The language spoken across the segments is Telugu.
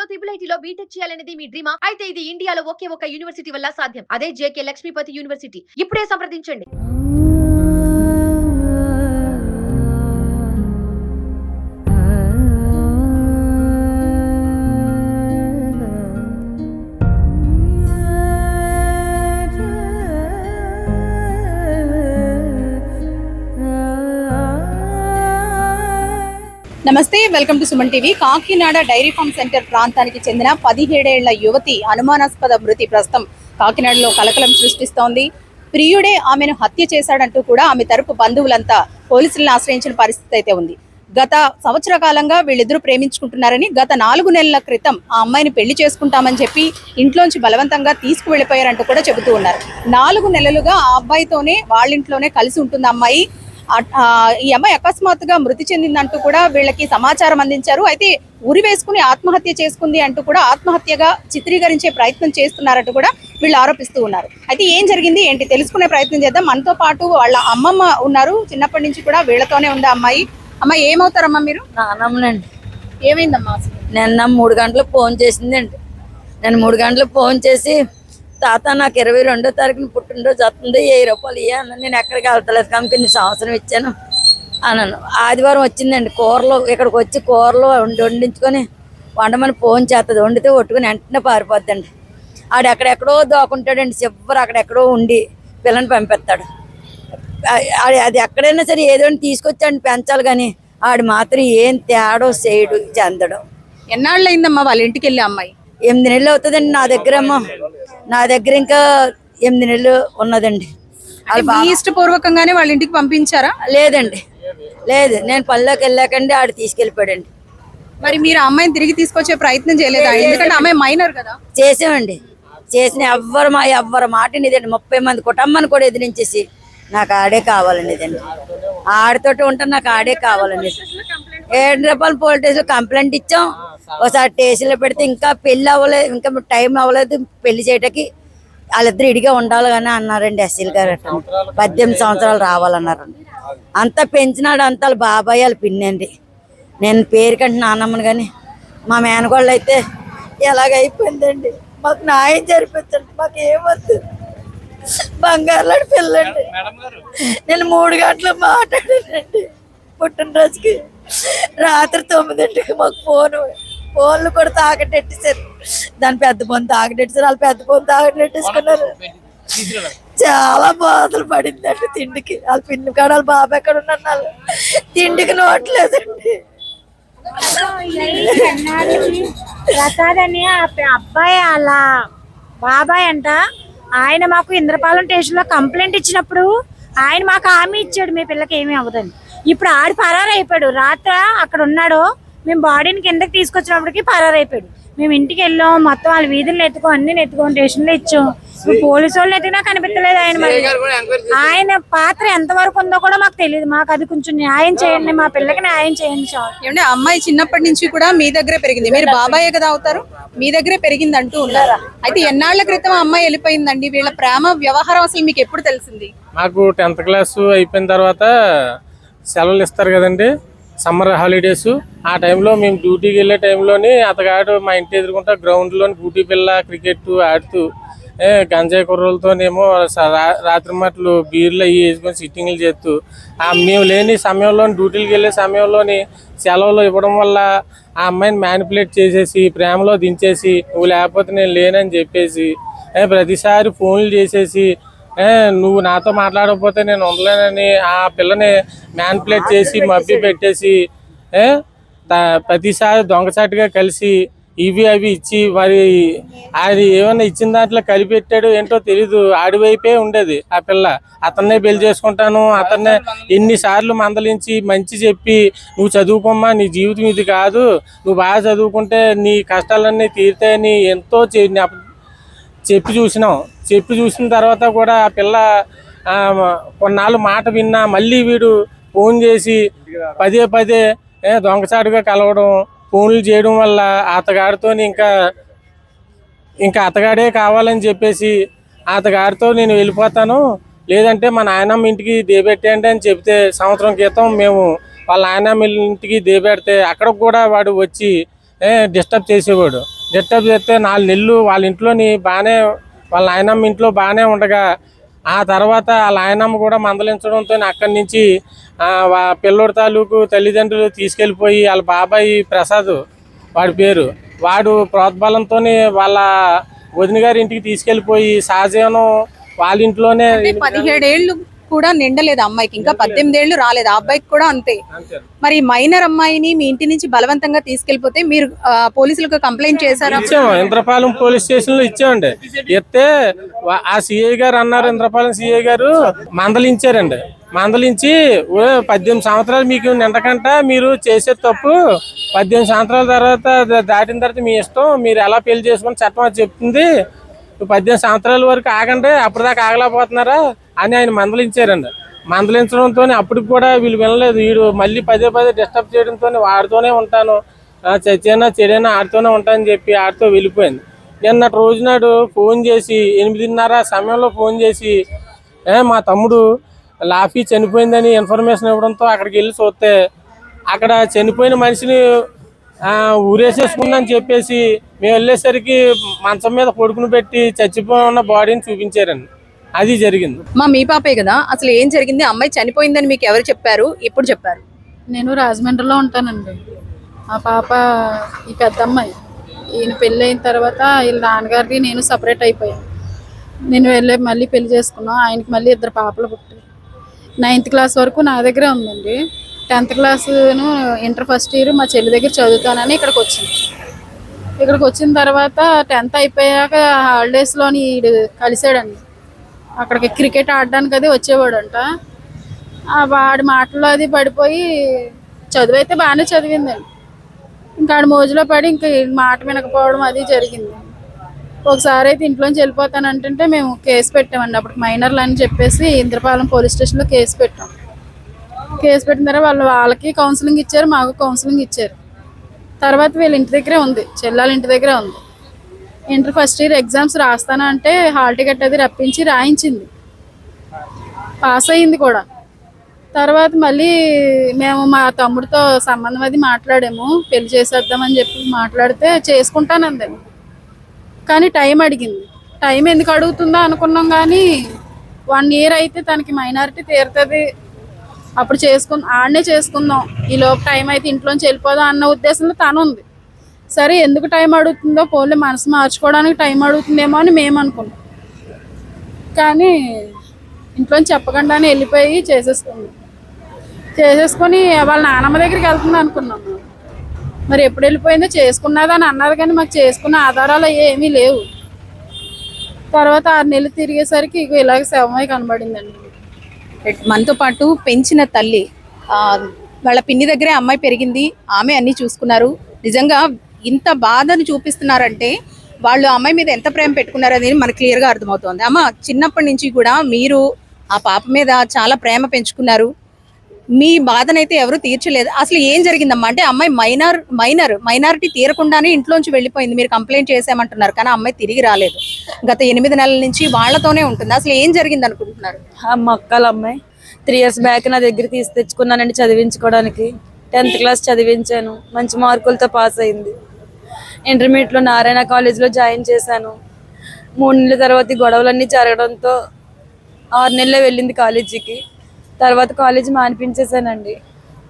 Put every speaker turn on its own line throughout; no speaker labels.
లో ట్రిపుల్ ఐటీలో బీటెక్ చేయాలనేది మీ డ్రీమా? అయితే ఇది ఇండియాలో ఒకే ఒక యూనివర్సిటీ వల్ల సాధ్యం. అదే జేకే లక్ష్మీపతి యూనివర్సిటీ. ఇప్పుడే సంప్రదించండి.
నమస్తే, welcome to Suman TV. Kakinada dairy farm centre ప్రాంతానికి చెందిన 17 ఏళ్ల యువతి అనుమానాస్పద మృతి ప్రస్తుతం కాకినాడలో కలకలం సృష్టిస్తోంది. ప్రియుడే ఆమెను హత్య చేశాడంటూ కూడా ఆమె తరపు బంధువులంతా పోలీసులను ఆశ్రయించిన పరిస్థితి అయితే ఉంది. గత సంవత్సర కాలంగా వీళ్ళిద్దరూ ప్రేమించుకుంటున్నారని, గత 4 నెలల క్రితం ఆ అమ్మాయిని పెళ్లి చేసుకుంటామని చెప్పి ఇంట్లోంచి బలవంతంగా తీసుకువెళ్ళిపోయారంటూ కూడా చెబుతూ ఉన్నారు. 4 నెలలుగా ఆ అబ్బాయితోనే వాళ్ళింట్లోనే కలిసి ఉంటుంది అమ్మాయి. ఈ అమ్మాయి అకస్మాత్తుగా మృతి చెందిందంటూ కూడా వీళ్ళకి సమాచారం అందించారు. అయితే ఉరి వేసుకుని ఆత్మహత్య చేసుకుంది అంటూ కూడా ఆత్మహత్యగా చిత్రీకరించే ప్రయత్నం చేస్తున్నారంటూ కూడా వీళ్ళు ఆరోపిస్తూ ఉన్నారు. అయితే ఏం జరిగింది ఏంటి తెలుసుకునే ప్రయత్నం చేద్దాం. మనతో పాటు వాళ్ళ అమ్మమ్మ ఉన్నారు. చిన్నప్పటి నుంచి కూడా వీళ్ళతోనే ఉంది అమ్మాయి. అమ్మ, ఏమవుతారమ్మా మీరు?
నానమ్మనండి.
ఏమైందమ్మా?
నిన్న 3 గంటలకు ఫోన్ చేసిందండి. నేను 3 గంటలకు ఫోన్ చేసి, తాత నాకు 22వ తారీఖున పుట్టినరోజు వస్తుంది, 1000 రూపాయలు ఇవ్వను, నేను ఎక్కడికి వెళ్తలేదు కనుక నీ సంవత్సరం ఇచ్చాను అన్నాను. ఆదివారం వచ్చిందండి. కూరలు ఇక్కడికి వచ్చి కూరలు వండించుకొని వండమని ఫోన్ చేస్తుంది. వండితే ఒట్టుకుని వెంటనే పారిపోద్దండి. ఆడు ఎక్కడెక్కడో దోకుంటాడండి. చివరి అక్కడెక్కడో ఉండి పిల్లని పంపిస్తాడు. అది ఎక్కడైనా సరే ఏదో తీసుకొచ్చాడు పెంచాలి, కానీ ఆడు మాత్రం ఏం తేడో చేయడు చెందడం.
ఎన్నాళ్ళు అయిందమ్మా వాళ్ళ ఇంటికి వెళ్ళి అమ్మాయి?
8 నెలలు అవుతుందండి. నా దగ్గర ఇంకా 8 నెలలు ఉన్నదండి.
ఇష్టపూర్వకంగానే వాళ్ళ ఇంటికి పంపించారా?
లేదండి, లేదు. నేను పనిలోకి వెళ్ళాకండి ఆడు తీసుకెళ్ళిపోయాడండి.
మరి మీరు అమ్మాయిని తిరిగి తీసుకొచ్చే ప్రయత్నం చేయలేదా? ఎందుకంటే అమ్మాయి మైనర్ కదా.
చేసామండి, చేసిన ఎవ్వరు మాట ఇదండి. 30 మంది కుటుంబాన్ని కూడా ఎదిరించేసి నాకు ఆడే కావాలండి ఇదండి. ఆడితోటి ఉంటే నాకు ఆడే కావాలండి. 7 రూపాయలు పోలీస్ స్టేషన్ కంప్లైంట్ ఇచ్చాం. ఒకసారి స్టేషన్లో పెడితే ఇంకా పెళ్లి అవ్వలేదు, ఇంకా టైం అవ్వలేదు పెళ్లి చేయటానికి, వాళ్ళిద్దరు ఇడిగా ఉండాలి కానీ అన్నారండి. ఎస్సీలు గారు 18 సంవత్సరాలు రావాలన్నారండి. అంతా పెంచినాడు, అంతా వాళ్ళ బాబాయ్ వాళ్ళ పిన్నండి. నేను పేరుకంటే నాన్నమ్మను, కానీ మా మేనగోళ్ళు అయితే ఎలాగైపోయిందండి. మాకు న్యాయం జరిపించండి, మాకు ఏమొద్దు. బంగారులాంటి పిల్లండి. నేను 3 గంటలు మాట్లాడానండి పుట్టినరోజుకి. రాత్రి 9ంటికి మాకు ఫోన్లు కూడా తాకట్టెట్టేశారు. దాని పెద్ద ఫోన్ తాకట్టెట్టేశారు, వాళ్ళు పెద్ద ఫోన్ తాకట్టెట్టేసుకున్నారు. చాలా బాధలు పడిందండి తిండికి. వాళ్ళ పిన్ని కాడ వాళ్ళ బాబు ఎక్కడ ఉన్నారు, వాళ్ళు తిండికి నోట్లేదండి.
ప్రసాద్ అని అబ్బాయి వాళ్ళ బాబాయ్ అంట. ఆయన మాకు ఇంద్రపాలెం స్టేషన్ లో కంప్లైంట్ ఇచ్చినప్పుడు ఆయన మాకు హామీ ఇచ్చాడు మీ పిల్లకి ఏమీ అవ్వదని. ఇప్పుడు ఆడు పరారైపోయాడు. రాత్రి అక్కడ ఉన్నాడు, మేము బాడీని కిందకి తీసుకొచ్చినప్పటికీ పరారైపోయాడు. మేము ఇంటికి వెళ్ళాం, మొత్తం వాళ్ళ వీధులు అన్ని ఎత్తుకోం, స్టేషన్లో ఇచ్చాం. పోలీసు వాళ్ళు ఎత్తినా కనిపించలేదు ఆయన. మరి ఆయన పాత్ర ఎంతవరకు ఉందో కూడా మాకు తెలియదు. మాకు అది కొంచెం న్యాయం చేయండి, మా పిల్లకి న్యాయం చేయండి సార్.
ఏమంటే అమ్మాయి చిన్నప్పటి నుంచి కూడా మీ దగ్గరే పెరిగింది, మీరు బాబాయే కదా అవుతారు, మీ దగ్గరే పెరిగింది అంటూ ఉన్నారు. అయితే ఎన్నాళ్ల క్రితం అమ్మాయి వెళ్ళిపోయిందండి? వీళ్ళ ప్రేమ వ్యవహారం అసలు మీకు ఎప్పుడు తెలిసింది?
మాకు 10th క్లాస్ అయిపోయిన తర్వాత సెలవులు ఇస్తారు కదండి, సమ్మర్ హాలిడేస్. ఆ టైంలో మేము డ్యూటీకి వెళ్ళే టైంలోని అతగాడు మా ఇంటి ఎదురుకుంటా గ్రౌండ్లోని బూటీ పిల్ల క్రికెట్ ఆడుతూ గంజాయి కుర్రలతోనేమో రాత్రి మాటలు బీర్లు అవి వేసుకొని సిట్టింగ్లు చేస్తూ, మేము లేని సమయంలో డ్యూటీలకు వెళ్ళే సమయంలోని సెలవులు ఇవ్వడం వల్ల ఆ అమ్మాయిని మ్యానిపులేట్ చేసేసి ప్రేమలో దించేసి, నువ్వు లేకపోతే నేను లేనని చెప్పేసి ప్రతిసారి ఫోన్లు చేసేసి, నువ్వు నాతో మాట్లాడకపోతే నేను ఉండలేనని ఆ పిల్లని మ్యానిపులేట్ చేసి మభ్య పెట్టేసి ప్రతిసారి దొంగచాటుగా కలిసి ఇవి అవి ఇచ్చి, మరి అది ఏమన్నా ఇచ్చిన దాంట్లో కలిపెట్టాడు ఏంటో తెలీదు. ఆడివైపే ఉండేది ఆ పిల్ల. అతన్నే పెళ్లి చేసుకుంటాను, అతన్నే ఎన్నిసార్లు మందలించి మంచి చెప్పి, నువ్వు చదువుకోమ్మా, నీ జీవితం ఇది కాదు, నువ్వు బాగా చదువుకుంటే నీ కష్టాలన్నీ తీరుతాయని ఎంతో చెప్పి చూసిన తర్వాత కూడా ఆ పిల్ల కొన్నాళ్ళు మాట విన్నా మళ్ళీ వీడు ఫోన్ చేసి పదే దొంగచాటుగా కలవడం, ఫోన్లు చేయడం వల్ల అతగాడితో ఇంకా అతగాడే కావాలని చెప్పేసి అతగాడితో నేను వెళ్ళిపోతాను, లేదంటే మా నాయనమ్మ ఇంటికి దేబెట్టండి అని చెప్తే, సంవత్సరం క్రితం మేము వాళ్ళ నాయనమ్మ ఇంటికి దేబెడితే అక్కడ కూడా వాడు వచ్చి డిస్టర్బ్ చేసేవాడు. డిస్టర్బ్ చేస్తే 4 నెలలు వాళ్ళ ఇంట్లోని బాగానే, వాళ్ళ నాయనమ్మ ఇంట్లో బాగానే ఉండగా ఆ తర్వాత వాళ్ళ నాయనమ్మ కూడా మందలించడంతో అక్కడి నుంచి పిల్లోడి తాలూకు తల్లిదండ్రులు తీసుకెళ్ళిపోయి వాళ్ళ బాబాయి ప్రసాద్ వాడి పేరు, వాడు ప్రోద్బలంతో వాళ్ళ వదిన గారి ఇంటికి తీసుకెళ్ళిపోయి సహజీవనం వాళ్ళ ఇంట్లోనే.
17 ఏళ్ళు కూడా నిండలేదు అమ్మాయికి, ఇంకా 18 ఏళ్ళు రాలేదు. ఆ అబ్బాయికి కూడా అంతే. మరి మైనర్ అమ్మాయిని మీ ఇంటి నుంచి బలవంతంగా తీసుకెళ్లిపోతే మీరు పోలీసులకు కంప్లైంట్ చేశారా?
ఇచ్చాము, ఇంద్రపాలెం పోలీస్ స్టేషన్ లో ఇచ్చామండి. ఇస్తే ఆ సిఐ గారు అన్నారు, ఇంద్రపాలెం సిఐ గారు మందలించారండి. మందలించి 18 సంవత్సరాలు మీకు నిండకంట, మీరు చేసే తప్పు 18 సంవత్సరాల తర్వాత దాటిన తర్వాత మీ ఇష్టం, మీరు ఎలా పెళ్లి చేసుకుని చట్టం అది చెప్తుంది, 18 సంవత్సరాల వరకు ఆగండి, అప్పటిదాకా ఆగలేకపోతున్నారా అని ఆయన మందలించారండి. మందలించడంతో అప్పటికి కూడా వీళ్ళు వినలేదు. వీడు మళ్ళీ పదే డిస్టర్బ్ చేయడంతో వాడితోనే ఉంటాను, చచ్చైనా చెడైనా ఆడితోనే ఉంటానని చెప్పి ఆడితో వెళ్ళిపోయింది. నిన్నటి రోజునాడు ఫోన్ చేసి 8:30 సమయంలో ఫోన్ చేసి మా తమ్ముడు లాఫీ చనిపోయిందని ఇన్ఫర్మేషన్ ఇవ్వడంతో అక్కడికి వెళ్ళి చూస్తే అక్కడ చనిపోయిన మనిషిని ఊరేసేసుకుందని చెప్పేసి మేము వెళ్ళేసరికి మంచం మీద కొడుకుని పెట్టి చచ్చిపోయి ఉన్న బాడీని చూపించారండి. అది జరిగింది.
మీ పాపే కదా, అసలు ఏం జరిగింది? అమ్మాయి చనిపోయిందని మీకు ఎవరు చెప్పారు, ఎప్పుడు చెప్పారు?
నేను రాజమండ్రిలో ఉంటానండి. ఆ పాప ఈ పెద్ద అమ్మాయి, ఈయన పెళ్ళి అయిన తర్వాత వీళ్ళ నాన్నగారికి నేను సపరేట్ అయిపోయాను. నేను మళ్ళీ పెళ్లి చేసుకున్నాం. ఆయనకి మళ్ళీ 2 పాపలు పుట్టారు. 9th క్లాస్ వరకు నా దగ్గరే ఉందండి. 10th క్లాసును ఇంటర్ ఫస్ట్ ఇయర్ మా చెల్లి దగ్గర చదువుతానని ఇక్కడికి వచ్చింది. ఇక్కడికి వచ్చిన తర్వాత 10th అయిపోయాక హాలిడేస్లోని వీడు కలిసాడండి. అక్కడికి క్రికెట్ ఆడడానికి అది వచ్చేవాడంట. వాడి మాటల్లో అది పడిపోయి చదువు అయితే బాగానే చదివిందండి. ఇంకా ఆడి మోజులో పడి ఇంకా మాట వినకపోవడం అది జరిగింది. ఒకసారి అయితే ఇంట్లోంచి వెళ్ళిపోతానంటుంటే మేము కేసు పెట్టామండి. అప్పుడు మైనర్లు అని చెప్పేసి ఇంద్రపాలెం పోలీస్ స్టేషన్లో కేసు పెట్టాం. కేసు పెట్టిన తర్వాత వాళ్ళకి కౌన్సిలింగ్ ఇచ్చారు, మాకు కౌన్సిలింగ్ ఇచ్చారు. తర్వాత వీళ్ళ ఇంటి దగ్గరే ఉంది, చెల్లెల ఇంటి దగ్గరే ఉంది. ఇంటర్ ఫస్ట్ ఇయర్ ఎగ్జామ్స్ రాస్తానంటే హాల్ టికెట్ అది రప్పించి రాయించింది, పాస్ అయ్యింది కూడా. తర్వాత మళ్ళీ మేము మా తమ్ముడితో సంబంధం అది మాట్లాడాము, పెళ్లి చేసేద్దామని చెప్పి మాట్లాడితే చేసుకుంటానందండి. కానీ టైం అడిగింది. టైం ఎందుకు అడుగుతుందో అనుకున్నాం, కానీ 1 ఇయర్ అయితే తనకి మైనారిటీ తీరుతుంది, అప్పుడు ఆడనే చేసుకుందాం, ఈ లోపు టైం అయితే ఇంట్లోంచి వెళ్ళిపోదాం అన్న ఉద్దేశంలో తను ఉంది. సరే ఎందుకు టైం అడుగుతుందో, పోలే మనసు మార్చుకోవడానికి టైం అడుగుతుందేమో అని మేము అనుకున్నాం. కానీ ఇంట్లోంచి చెప్పకుండానే వెళ్ళిపోయి చేసేసుకొని వాళ్ళ నాన్నమ్మ దగ్గరికి వెళ్తుంది అనుకున్నాం. మరి ఎప్పుడు వెళ్ళిపోయిందో, చేసుకున్నదని అన్నది కానీ మాకు చేసుకున్న ఆధారాలు ఏమీ లేవు. తర్వాత 6 నెలలు తిరిగేసరికి ఇలాగ శవమై కనబడిందండి.
మనతో పాటు పెంచిన తల్లి, వాళ్ళ పిన్ని దగ్గరే అమ్మాయి పెరిగింది, ఆమె అన్ని చూసుకున్నారు. నిజంగా ఇంత బాధను చూపిస్తున్నారంటే వాళ్ళు అమ్మాయి మీద ఎంత ప్రేమ పెట్టుకున్నారనేది మనకు క్లియర్గా అర్థమవుతుంది. అమ్మ, చిన్నప్పటి నుంచి కూడా మీరు ఆ పాప మీద చాలా ప్రేమ పెంచుకున్నారు, మీ బాధనైతే ఎవరు తీర్చలేదు. అసలు ఏం జరిగిందమ్మా? అంటే అమ్మాయి మైనారిటీ తీరకుండానే ఇంట్లోంచి వెళ్ళిపోయింది, మీరు కంప్లైంట్ చేసామంటున్నారు, కానీ అమ్మాయి తిరిగి రాలేదు. గత 8 నెలల నుంచి వాళ్ళతోనే ఉంటుంది. అసలు ఏం జరిగింది అనుకుంటున్నారు?
మక్కల అమ్మాయి 3 ఇయర్స్ బ్యాక్ నా దగ్గర తెచ్చుకున్నానండి చదివించుకోవడానికి. 10th క్లాస్ చదివించాను, మంచి మార్కులతో పాస్ అయింది. ఇంటర్మీడియట్లో నారాయణ కాలేజ్లో జాయిన్ చేశాను. 3 నెలల తర్వాత గొడవలన్నీ జరగడంతో 6 నెలలే వెళ్ళింది కాలేజీకి. తర్వాత కాలేజీ మానిపించేసానండి.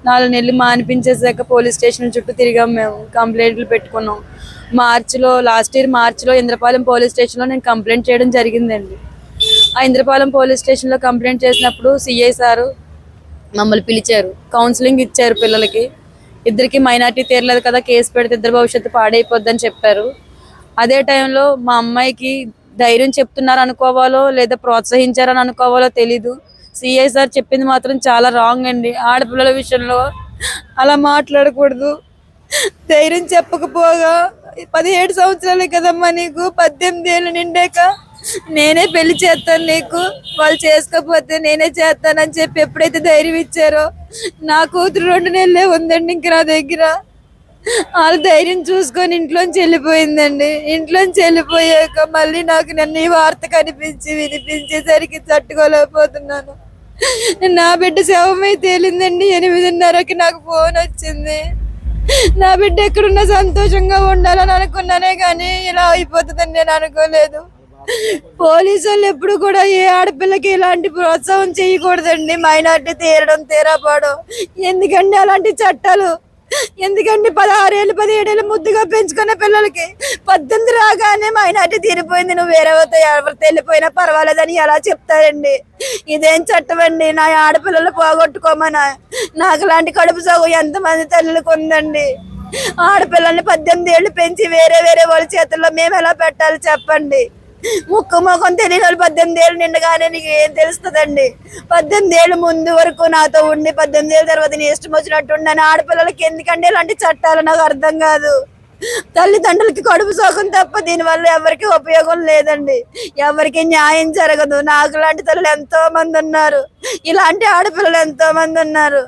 4 నెలలు మానిపించేసాక పోలీస్ స్టేషన్ చుట్టూ తిరిగాం, మేము కంప్లైంట్లు పెట్టుకున్నాం. లాస్ట్ ఇయర్ మార్చిలో ఇంద్రపాలెం పోలీస్ స్టేషన్లో నేను కంప్లైంట్ చేయడం జరిగిందండి. ఆ ఇంద్రపాలెం పోలీస్ స్టేషన్లో కంప్లైంట్ చేసినప్పుడు సిఐ సారు మమ్మల్ని పిలిచారు, కౌన్సిలింగ్ ఇచ్చారు. పిల్లలకి 2కి మైనారిటీ తీరలేదు కదా, కేసు పెడితే 2 భవిష్యత్తు పాడైపోద్దని చెప్పారు. అదే టైంలో మా అమ్మాయికి ధైర్యం చెప్తున్నారు అనుకోవాలో లేదా ప్రోత్సహించారని అనుకోవాలో తెలీదు. సిఐ సార్ చెప్పింది మాత్రం చాలా రాంగ్ అండి. ఆడపిల్లల విషయంలో అలా మాట్లాడకూడదు. ధైర్యం చెప్పకపోగా 17 సంవత్సరాలే కదమ్మా నీకు, 18 ఏళ్ళు నిండాక నేనే పెళ్లి చేస్తాను నీకు, వాళ్ళు చేసుకోకపోతే నేనే చేస్తానని చెప్పి ఎప్పుడైతే ధైర్యం ఇచ్చారో, నా కూతురు 2 నెలలే ఉందండి ఇంక నా దగ్గర. వాళ్ళ ధైర్యం చూసుకొని ఇంట్లోంచి వెళ్ళిపోయిందండి. ఇంట్లోంచి వెళ్ళిపోయాక మళ్ళీ నాకు నన్ను ఈ వార్త వినిపించేసరికి తట్టుకోలేకపోతున్నాను. నా బిడ్డ శవమై తేలిందండి. 8:30కి నాకు ఫోన్ వచ్చింది. నా బిడ్డ ఎక్కడున్నా సంతోషంగా ఉండాలని అనుకున్నానే కానీ ఇలా అయిపోతుందని నేను అనుకోలేదు. పోలీసు వాళ్ళు ఎప్పుడు కూడా ఏ ఆడపిల్లకి ఇలాంటి ప్రోత్సాహం చేయకూడదండి. మైనార్టీ తీరడం తీరాపడం ఎందుకండి అలాంటి చట్టాలు? ఎందుకంటే 16 ఏళ్ళు 17 ఏళ్ళు ముద్దుగా పెంచుకున్న పిల్లలకి 18 రాగానే మైనార్టీ తీరిపోయింది, నువ్వు వేరేతో ఎవరితో వెళ్ళిపోయినా పర్వాలేదని ఎలా చెప్తారండి? ఇదేం చట్టం అండి? నా ఆడపిల్లలు పోగొట్టుకోమనా? నాకు లాంటి కడుపు సోగు ఎంతమంది తల్లులకు ఉందండి. ఆడపిల్లల్ని 18 ఏళ్ళు పెంచి వేరే వాళ్ళ చేతుల్లో మేము ఎలా పెట్టాలి చెప్పండి? ముక్కు ముఖం తెలియని వాళ్ళు 18 ఏళ్ళు నిండగానే నీకు ఏం తెలుస్తుందండి? 18 ఏళ్ళు ముందు వరకు నాతో ఉండి 18 ఏళ్ళ తర్వాత నీ ఇష్టం వచ్చినట్టు ఉండని ఆడపిల్లలకి ఎందుకంటే ఇలాంటి చట్టాలు నాకు అర్థం కాదు. తల్లిదండ్రులకి కడుపు సోకం తప్ప దీనివల్ల ఎవరికి ఉపయోగం లేదండి. ఎవరికి న్యాయం జరగదు. నాకు లాంటి తల్లులు ఎంతో మంది ఉన్నారు, ఇలాంటి ఆడపిల్లలు ఎంతో మంది ఉన్నారు.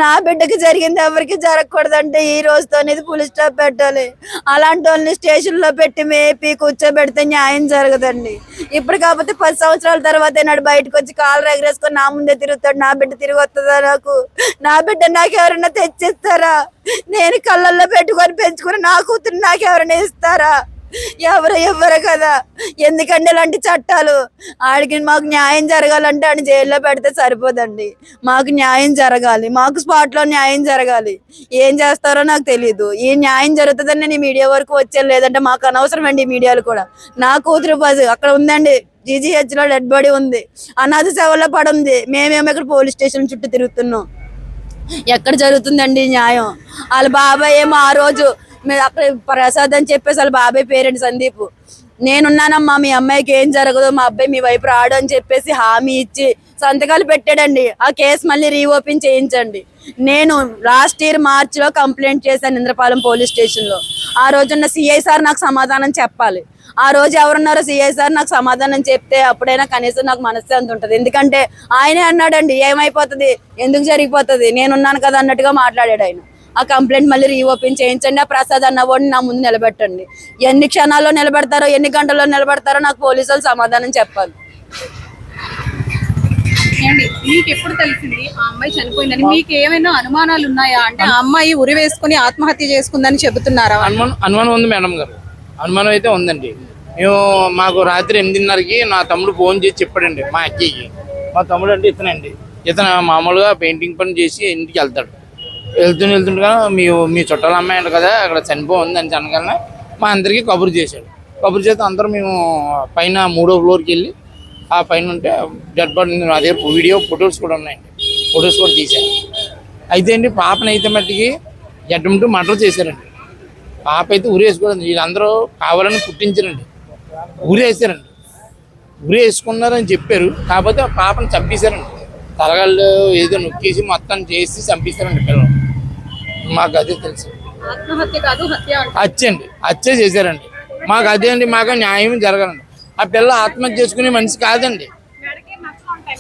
నా బిడ్డకి జరిగింది ఎవరికి జరగకూడదంటే ఈ రోజుతో పులి స్టాప్ పెట్టాలి. అలాంటి వాళ్ళని స్టేషన్ లో పెట్టి మేపి కూర్చోబెడితే న్యాయం జరగదండి. ఇప్పుడు కాకపోతే 10 సంవత్సరాల తర్వాత నాడు బయటకు వచ్చి కాళ్ళు ఎగరేసుకొని నా ముందే తిరుగుతాడు. నా బిడ్డ తిరిగి వస్తుందా? నా బిడ్డ నాకు ఎవరైనా తెచ్చిస్తారా? నేను కళ్ళల్లో పెట్టుకొని పెంచుకుని నా కూతురు నాకు ఎవరైనా ఇస్తారా? ఎవరు కదా. ఎందుకంటే ఇలాంటి చట్టాలు? ఆడికి మాకు న్యాయం జరగాలంటే ఆయన జైల్లో పెడితే సరిపోదండి. మాకు న్యాయం జరగాలి, మాకు స్పాట్ లో న్యాయం జరగాలి. ఏం చేస్తారో నాకు తెలీదు. ఈ న్యాయం జరుగుతుందని నేను మీడియా వరకు వచ్చేది, లేదంటే మాకు అనవసరం అండి మీడియాలు కూడా. నా కూతురు అక్కడ ఉందండి, GGH లో డెడ్ బాడీ ఉంది, అనాథ సేవలో పడుంది. మేమేమో ఇక్కడ పోలీస్ స్టేషన్ చుట్టూ తిరుగుతున్నాం. ఎక్కడ జరుగుతుందండి న్యాయం? వాళ్ళ బాబాయ్ ఏమో ఆ రోజు అక్కడ ప్రసాద్ అని చెప్పేసి వాళ్ళ బాబాయ్ పేరెంట్ సందీప్, నేనున్నానమ్మా, మీ అమ్మాయికి ఏం జరగదు, మా అబ్బాయి మీ వైపు రాడు అని చెప్పేసి హామీ ఇచ్చి సంతకాలు పెట్టాడండి. ఆ కేసు మళ్ళీ రీఓపెన్ చేయించండి. నేను లాస్ట్ ఇయర్ మార్చిలో కంప్లైంట్ చేశాను ఇంద్రపాలెం పోలీస్ స్టేషన్ లో. ఆ రోజున్న CI సార్ నాకు సమాధానం చెప్పాలి. ఆ రోజు ఎవరున్నారో CI సార్ నాకు సమాధానం చెప్తే అప్పుడైనా కనీసం నాకు మనశ్శాంతి ఉంటుంది. ఎందుకంటే ఆయనే అన్నాడండి, ఏమైపోతుంది, ఎందుకు జరిగిపోతుంది, నేనున్నాను కదా అన్నట్టుగా మాట్లాడాడు ఆయన. ఆ కంప్లైంట్ మళ్ళీ రీఓపెన్ చేయించండి. ఆ ప్రసాద్ అన్న వాడిని నా ముందు నిలబెట్టండి. ఎన్ని క్షణాల్లో నిలబెడతారో, ఎన్ని గంటల్లో నిలబెడతారో నాకు పోలీసులు సమాధానం చెప్పాలి.
మీకు ఎప్పుడు తెలిసింది ఆ అమ్మాయి చనిపోయిందని? మీకు ఏమైనా అనుమానాలు ఉన్నాయా? అంటే ఆ అమ్మాయి ఉరి వేసుకుని ఆత్మహత్య చేసుకుందని చెబుతున్నారా?
అనుమానం ఉంది మేడం గారు, అనుమానం అయితే ఉందండి. మాకు రాత్రి 8:30కి నా తమ్ముడు ఫోన్ చేసి చెప్పాడండి మా అక్కయ్యకి. మా తమ్ముడు అంటే ఇతను మామూలుగా పెయింటింగ్ పని చేసి ఇంటికి వెళ్తాడు. వెళ్తుండగా మీ చుట్టాల అమ్మాయి అంట కదా అక్కడ చనిపోయింది అని అనగానే మా అందరికీ కబురు చేశాడు. కబురు చేస్తే అందరూ మేము పైన 3వ ఫ్లోర్కి వెళ్ళి ఆ పైన ఉంటే డెడ్ బాడీ, అదే వీడియో ఫొటోస్ కూడా ఉన్నాయండి, ఫొటోస్ కూడా తీశారు. అయితే అండి పాపను అయితే మట్టికి జడ్డంటూ మర్డర్ చేశారండి. పాప అయితే ఉరేసుకోండి, వీళ్ళందరూ కావాలని పుట్టించారండి, ఉరేసారండి. ఉరేసుకున్నారని చెప్పారు, కాకపోతే ఆ పాపను చంపేశారండి. తలగాళ్ళు ఏదో నొక్కేసి మొత్తం చేసి చంపిస్తారండి పిల్లలు. మాకు అదే తెలుసు.
ఆత్మహత్య కాదు,
హత్య చేశారండి. మాకు అదే అండి, మాకు న్యాయం జరగాలండి. ఆ పిల్ల ఆత్మహత్య చేసుకునే మనిషి కాదండి,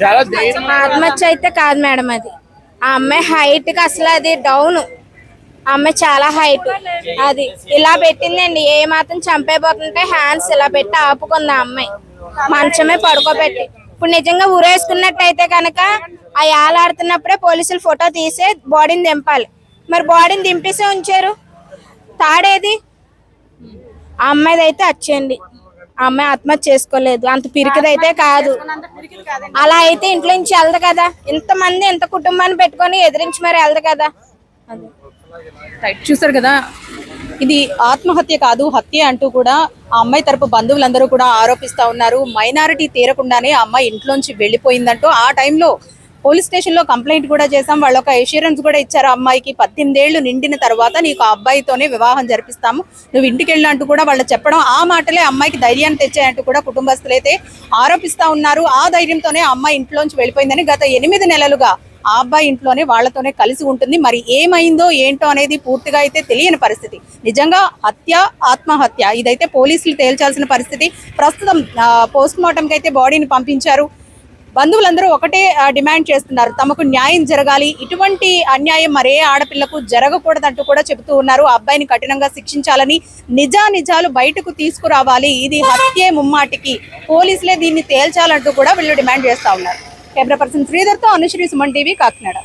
చాలా
ఆత్మహత్య అయితే కాదు మేడం. అది ఆ అమ్మాయి హైట్ కి అసలు అది డౌన్. ఆ అమ్మాయి చాలా హైట్, అది ఇలా పెట్టిందండి. ఏ మాత్రం చంపైపోతుంటే హ్యాండ్స్ ఇలా పెట్టి ఆపుకుంది ఆ అమ్మాయి, మంచమే పడుకోబెట్టి. ఇప్పుడు నిజంగా ఊరేసుకున్నట్టయితే కనుక ఆ ఏలాడుతున్నప్పుడే పోలీసులు ఫోటో తీసి బాడీని దింపాలి. మరి బాడీని దింపేసే ఉంచారు. తాడేది? ఆ అమ్మాయిది అయితే వచ్చేయండి. ఆ అమ్మాయి ఆత్మహత్య చేసుకోలేదు, అంత పిరికిదైతే కాదు. అలా అయితే ఇంట్లో నుంచి వెళ్దు కదా, ఇంతమంది ఇంత కుటుంబాన్ని పెట్టుకొని ఎదిరించి మరి వెళ్దు కదా.
చూసారు కదా, ఇది ఆత్మహత్య కాదు హత్య అంటూ కూడా ఆ అమ్మాయి తరపు బంధువులందరూ కూడా ఆరోపిస్తా ఉన్నారు. మైనారిటీ తీరకుండానే ఆ అమ్మాయి ఇంట్లోంచి వెళ్ళిపోయిందంటూ ఆ టైంలో పోలీస్ స్టేషన్ లో కంప్లైంట్ కూడా చేసాం. వాళ్ళు ఒక అష్యూరెన్స్ కూడా ఇచ్చారు అమ్మాయికి, 18 ఏళ్లు నిండిన తర్వాత నీకు ఆ అబ్బాయితోనే వివాహం జరిపిస్తాము, నువ్వు ఇంటికి వెళ్ళంటూ కూడా వాళ్ళు చెప్పడం, ఆ మాటలే అమ్మాయికి ధైర్యాన్ని తెచ్చాయంటూ కూడా కుటుంబస్తులైతే ఆరోపిస్తా ఉన్నారు. ఆ ధైర్యంతోనే ఆ అమ్మాయి ఇంట్లోంచి వెళ్ళిపోయిందని. గత 8 నెలలుగా ఆ అబ్బాయి ఇంట్లోనే వాళ్లతోనే కలిసి ఉంటుంది. మరి ఏమైందో ఏంటో అనేది పూర్తిగా అయితే తెలియని పరిస్థితి. నిజంగా హత్య ఆత్మహత్య ఇదైతే పోలీసులు తేల్చాల్సిన పరిస్థితి. ప్రస్తుతం పోస్ట్ మార్టం కి అయితే బాడీని పంపించారు. బంధువులందరూ ఒకటే డిమాండ్ చేస్తున్నారు, తమకు న్యాయం జరగాలి, ఇటువంటి అన్యాయం మరే ఆడపిల్లకు జరగకూడదంటూ కూడా చెబుతూ ఉన్నారు. ఆ అబ్బాయిని కఠినంగా శిక్షించాలని, నిజాలు బయటకు తీసుకురావాలి, ఇది హత్యే ముమ్మాటికి, పోలీసులే దీన్ని తేల్చాలంటూ కూడా వీళ్ళు డిమాండ్ చేస్తా ఉన్నారు. కెమెరా పర్సన్ శ్రీధర్తో అనుశ్రీ, సుమన్ టీవీ, కాకినాడ.